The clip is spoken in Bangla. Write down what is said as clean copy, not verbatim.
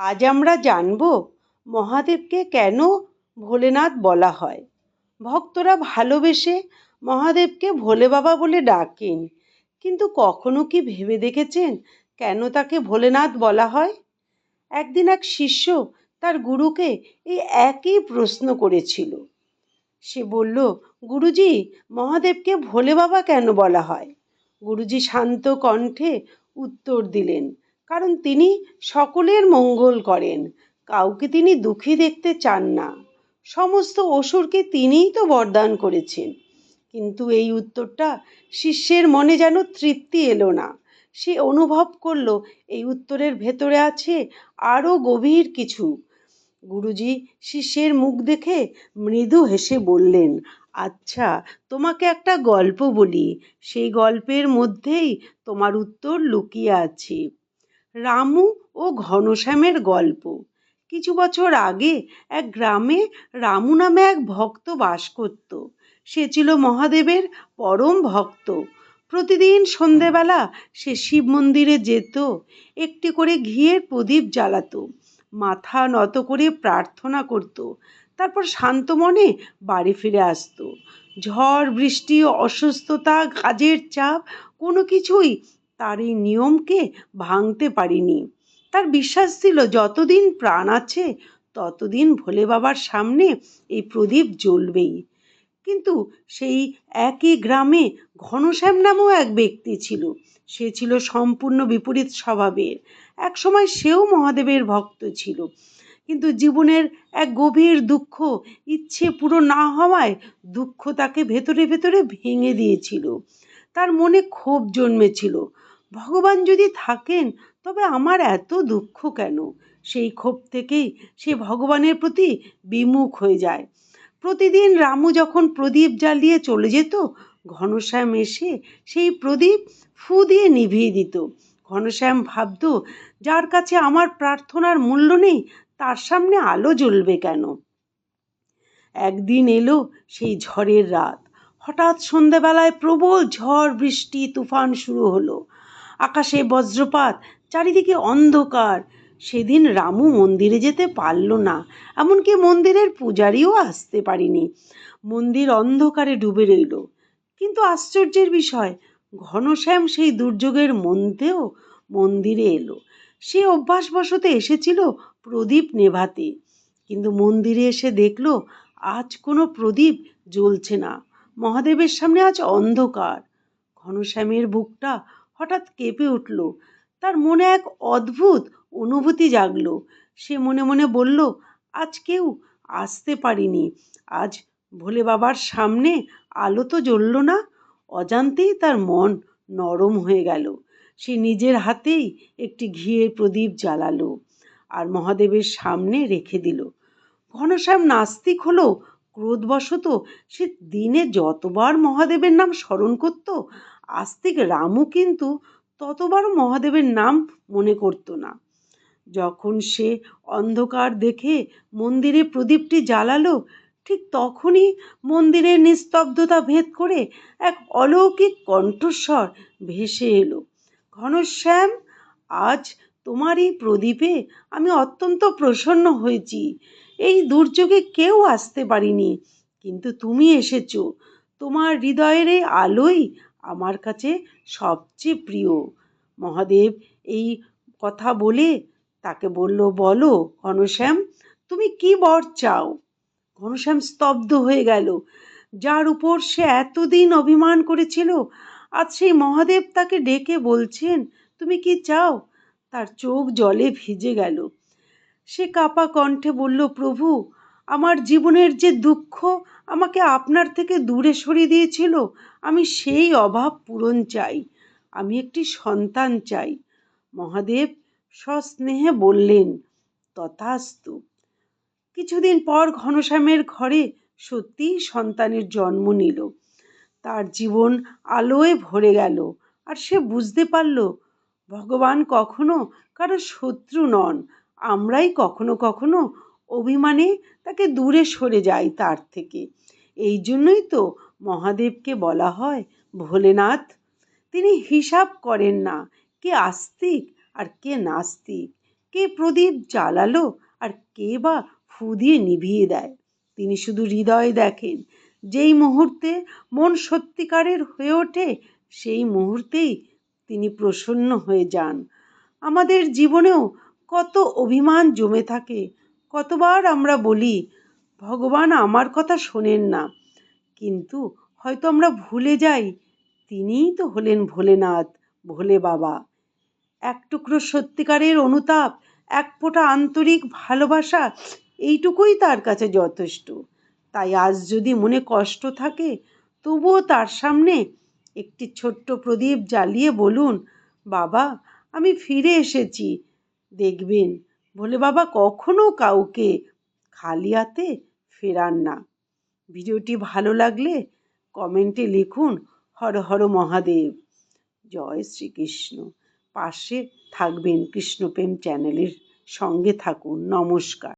আজ আমরা জানব মহাদেবকে কেন ভোলেনাথ বলা হয়। ভক্তরা ভালোবেসে মহাদেবকে ভোলে বাবা বলে ডাকেন, কিন্তু কখনো কি ভেবে দেখেছেন কেন তাকে ভোলেনাথ বলা হয়? একদিন এক শিষ্য তার গুরুকে এই একই প্রশ্ন করেছিল। সে বলল, গুরুজি, মহাদেবকে ভোলে বাবা কেন বলা হয়? গুরুজি শান্ত কণ্ঠে উত্তর দিলেন, কারণ তিনি সকলের মঙ্গল করেন, কাউকে তিনি দুঃখী দেখতে চান না। সমস্ত অসুরকে তিনিই তো বরদান করেছেন। কিন্তু এই উত্তরটা শিষ্যের মনে যেন তৃপ্তি এলো না। সে অনুভব করলো এই উত্তরের ভেতরে আছে আরো গভীর কিছু। গুরুজি শিষ্যের মুখ দেখে মৃদু হেসে বললেন, আচ্ছা, তোমাকে একটা গল্প বলি, সেই গল্পের মধ্যেই তোমার উত্তর লুকিয়ে আছে। রামু ও ঘনশ্যামের গল্প। কিছু বছর আগে এক গ্রামে রামু নামে এক ভক্ত বাস করত। সে ছিল মহাদেবের পরম ভক্ত। প্রতিদিন সন্ধেবেলা সে শিব মন্দিরে যেত, একটি করে ঘিয়ের প্রদীপ জ্বালাতো, মাথা নত করে প্রার্থনা করত, তারপর শান্ত মনে বাড়ি ফিরে আসতো। ঝড় বৃষ্টি, অসুস্থতা, কাজের চাপ, কোনো কিছুই তার এই নিয়মকে ভাঙতে পারিনি। তার বিশ্বাস ছিল যতদিন প্রাণ আছে ততদিন ভোলে বাবার সামনে এই প্রদীপ জ্বলবেই। কিন্তু সেই একই গ্রামে ঘনশ্যাম নামেও এক ব্যক্তি ছিল। সে ছিল সম্পূর্ণ বিপরীত স্বভাবের। একসময় সেও মহাদেবের ভক্ত ছিল, কিন্তু জীবনের এক গভীর দুঃখ, ইচ্ছে পুরো না হওয়ায় দুঃখ তাকে ভেতরে ভেতরে ভেঙে দিয়েছিল। তার মনে ক্ষোভ জন্মেছিল, ভগবান যদি থাকেন তবে আমার এত দুঃখ কেন? সেই ক্ষোভ থেকেই সে ভগবানের প্রতি বিমুখ হয়ে যায়। প্রতিদিন রামু যখন প্রদীপ জ্বালিয়ে চলে যেত, ঘনশ্যাম এসে সেই প্রদীপ ফু দিয়ে নিভিয়ে দিত। ঘনশ্যাম ভাবত, যার কাছে আমার প্রার্থনার মূল্য নেই তার সামনে আলো জ্বলবে কেন? একদিন এলো সেই ঝড়ের রাত। হঠাৎ সন্ধ্যাবেলায় প্রবল ঝড় বৃষ্টি তুফান শুরু হলো। আকাশে বজ্রপাত, চারিদিকে অন্ধকার। সেদিন রামু মন্দিরে যেতে পারল না, এমনকি মন্দিরের পূজারীও আসতে পারেনি। মন্দির অন্ধকারে ডুবে রইল। কিন্তু আশ্চর্যের বিষয়, ঘনশ্যাম সেই দুর্যোগের মধ্যেও মন্দিরে এলো। সে অভ্যাসবশত এসেছিল প্রদীপ নেভাতে, কিন্তু মন্দিরে এসে দেখলো আজ কোনো প্রদীপ জ্বলছে না। মহাদেবের সামনে আজ অন্ধকার। ঘনশ্যামের বুকটা হঠাৎ কেঁপে উঠল। তার মনে এক অদ্ভুত অনুভূতি জাগলো। সে মনে মনে বলল, আজ কেউ আসতে পারেনি, আজ ভোলে বাবার সামনে আলো তো জ্বলল না। অজান্তেই তার মন নরম হয়ে গেল। সে নিজের হাতেই একটি ঘিয়ের প্রদীপ জ্বালালো আর মহাদেবের সামনে রেখে দিল। ঘনশ্যাম নাস্তিক হলো ক্রোধবশত সে দিনে যতবার মহাদেবের নাম স্মরণ করত, আস্তিক রামু কিন্তু ততবার মহাদেবের নাম মনে করত না। যখন সে অন্ধকার দেখে মন্দিরে প্রদীপটি জ্বালালো, ঠিক তখনই মন্দিরের নিস্তব্ধতা ভেদ করে এক অলৌকিক কণ্ঠস্বর ভেসে এলো, ঘনশ্যাম, আজ তোমার এই প্রদীপে আমি অত্যন্ত প্রসন্ন হয়েছি। এই দুর্যোগে কেউ আসতে পারেনি, কিন্তু তুমি এসেছো। তোমার হৃদয়ের এই আলোই আমার কাছে সবচেয়ে প্রিয়। মহাদেব এই কথা বলে তাকে বলল, বলো ঘনশ্যাম, তুমি কি বর চাও? ঘনশ্যাম স্তব্ধ হয়ে গেল। যার উপর সে এতদিন অভিমান করেছিল, আজ সেই মহাদেব তাকে ডেকে বলছেন, তুমি কি চাও? তার চোখ জলে ভিজে গেল। সে কাঁপা কণ্ঠে বলল, প্রভু, আমার জীবনের যে দুঃখ আমাকে আপনার থেকে দূরে সরিয়ে দিয়েছিল, আমি সেই অভাব পূরণ চাই। আমি একটি সন্তান চাই। মহাদেব সস্নেহে বললেন, তথাস্তু। কিছুদিন পর ঘনশ্যামের ঘরে সত্যিই সন্তানের জন্ম নিল। তার জীবন আলোয় ভরে গেল, আর সে বুঝতে পারল ভগবান কখনো কারো শত্রু নন। আমরাই কখনো কখনো অভিমানে তাকে দূরে সরে যাই তার থেকে। এই জন্যই তো মহাদেবকে বলা হয় ভোলেনাথ। তিনি হিসাব করেন না কে আস্তিক আর কে নাস্তিক, কে প্রদীপ জ্বালালো আর কে বা ফু দিয়ে নিভিয়ে দেয়। তিনি শুধু হৃদয় দেখেন। যেই মুহূর্তে মন সত্যিকারের হয়ে ওঠে সেই মুহূর্তেই তিনি প্রসন্ন হয়ে যান। আমাদের জীবনেও কত অভিমান জমে থাকে। কতবার আমরা বলি ভগবান আমার কথা শোনেন না, কিন্তু হয়তো আমরা ভুলে যাই তিনিই তো হলেন ভোলেনাথ, ভোলে বাবা। এক টুকরো সত্যিকারের অনুতাপ, এক ফোঁটা আন্তরিক ভালোবাসা, এইটুকুই তার কাছে যথেষ্ট। তাই আজ যদি মনে কষ্ট থাকে তবুও তার সামনে একটি ছোট্ট প্রদীপ জ্বালিয়ে বলুন, বাবা আমি ফিরে এসেছি। দেখবেন ভোলে বাবা কখনো কাউকে খালি হাতে ফেরান না। ভিডিওটি ভালো লাগলে কমেন্টে লিখুন হর হর মহাদেব। জয় শ্রীকৃষ্ণ। পাশে থাকবেন কৃষ্ণপ্রেম চ্যানেলের সঙ্গে থাকুন। নমস্কার।